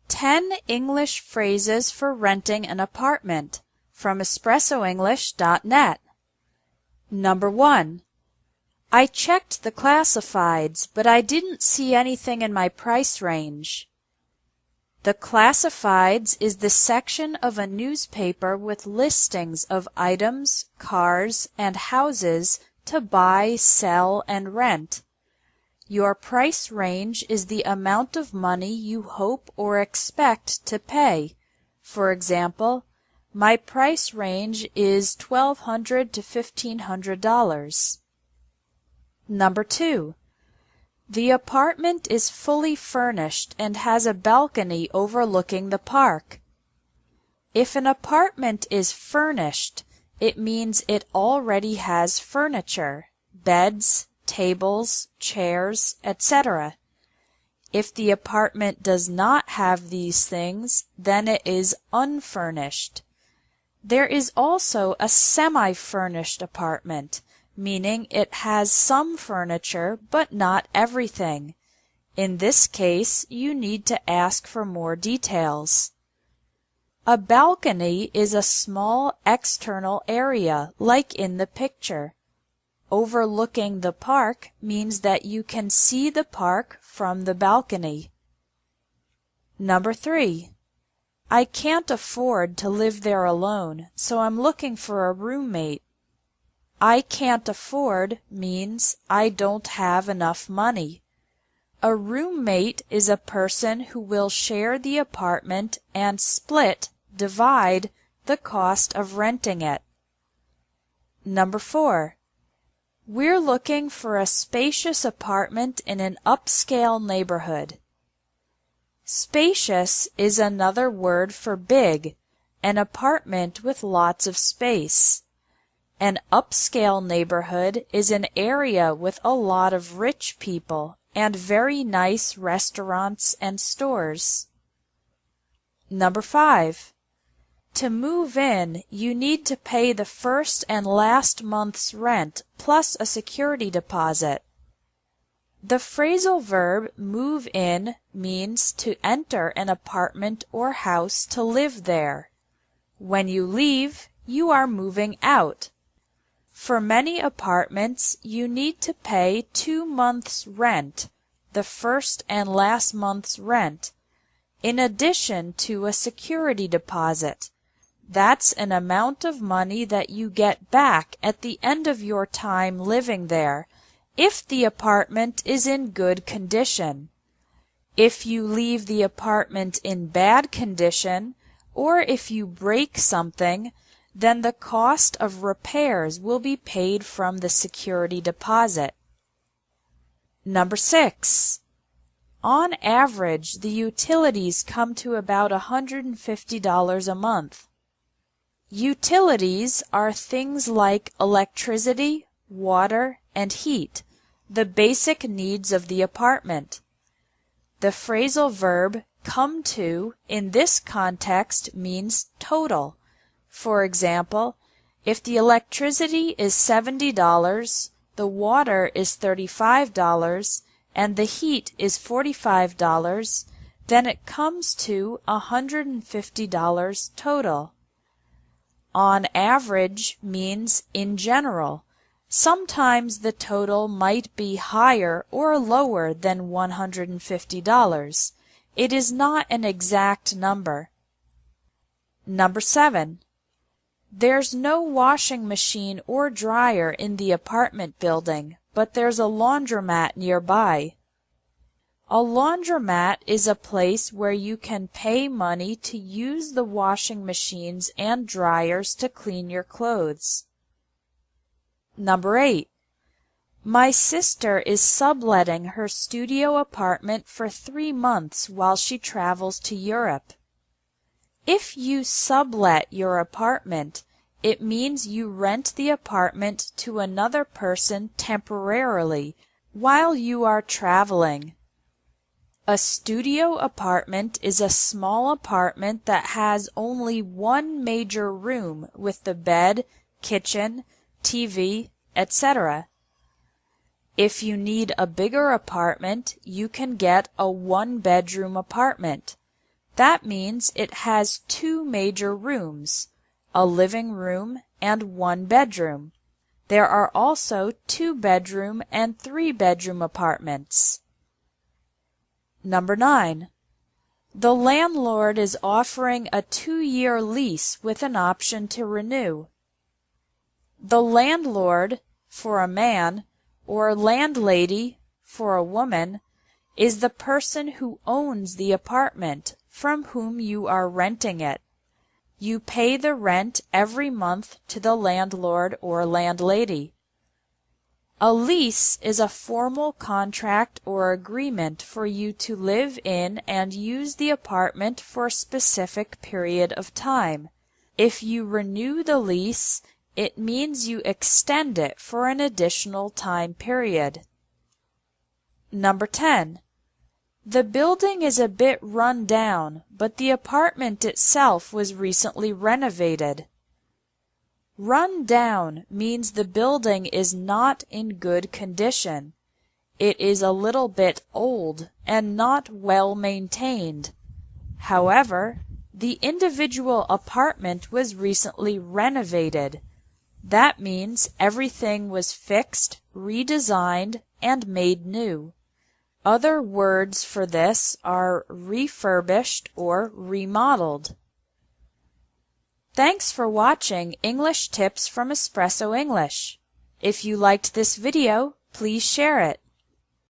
10 English phrases for renting an apartment from espressoenglish.net. Number 1. I checked the classifieds, but I didn't see anything in my price range. The classifieds is the section of a newspaper with listings of items, cars, and houses to buy, sell, and rent. Your price range is the amount of money you hope or expect to pay. For example, my price range is $1,200 to $1,500. Number 2. The apartment is fully furnished and has a balcony overlooking the park. If an apartment is furnished, it means it already has furniture, beds, tables, chairs, etc. If the apartment does not have these things, then it is unfurnished. There is also a semi-furnished apartment, meaning it has some furniture but not everything. In this case, you need to ask for more details. A balcony is a small external area, like in the picture. Overlooking the park means that you can see the park from the balcony. Number 3. I can't afford to live there alone, so I'm looking for a roommate. I can't afford means I don't have enough money. A roommate is a person who will share the apartment and divide the cost of renting it. Number 4. We're looking for a spacious apartment in an upscale neighborhood. Spacious is another word for big, an apartment with lots of space. An upscale neighborhood is an area with a lot of rich people and very nice restaurants and stores. Number 5. To move in, you need to pay the first and last month's rent plus a security deposit. The phrasal verb move in means to enter an apartment or house to live there. When you leave, you are moving out. For many apartments, you need to pay 2 months' rent, the first and last month's rent, in addition to a security deposit. That's an amount of money that you get back at the end of your time living there, if the apartment is in good condition. If you leave the apartment in bad condition, or if you break something, then the cost of repairs will be paid from the security deposit. Number 6. On average, the utilities come to about $150 a month. Utilities are things like electricity, water, and heat, the basic needs of the apartment. The phrasal verb come to in this context means total. For example, if the electricity is $70, the water is $35, and the heat is $45, then it comes to $150 total. On average means in general. Sometimes the total might be higher or lower than $150. It is not an exact number. Number 7. There's no washing machine or dryer in the apartment building, but there's a laundromat nearby. A laundromat is a place where you can pay money to use the washing machines and dryers to clean your clothes. Number 8. My sister is subletting her studio apartment for 3 months while she travels to Europe. If you sublet your apartment, it means you rent the apartment to another person temporarily while you are traveling. A studio apartment is a small apartment that has only one major room with the bed, kitchen, TV, etc. If you need a bigger apartment, you can get a one-bedroom apartment. That means it has 2 major rooms, a living room and 1 bedroom. There are also 2-bedroom and 3-bedroom apartments. Number 9. The landlord is offering a 2-year lease with an option to renew. The landlord, for a man, or landlady, for a woman, is the person who owns the apartment from whom you are renting it. You pay the rent every month to the landlord or landlady. A lease is a formal contract or agreement for you to live in and use the apartment for a specific period of time. If you renew the lease, it means you extend it for an additional time period. Number 10. The building is a bit run down, but the apartment itself was recently renovated. Run down means the building is not in good condition. It is a little bit old and not well maintained. However, the individual apartment was recently renovated. That means everything was fixed, redesigned, and made new. Other words for this are refurbished or remodeled. Thanks for watching English Tips from Espresso English. If you liked this video, please share it.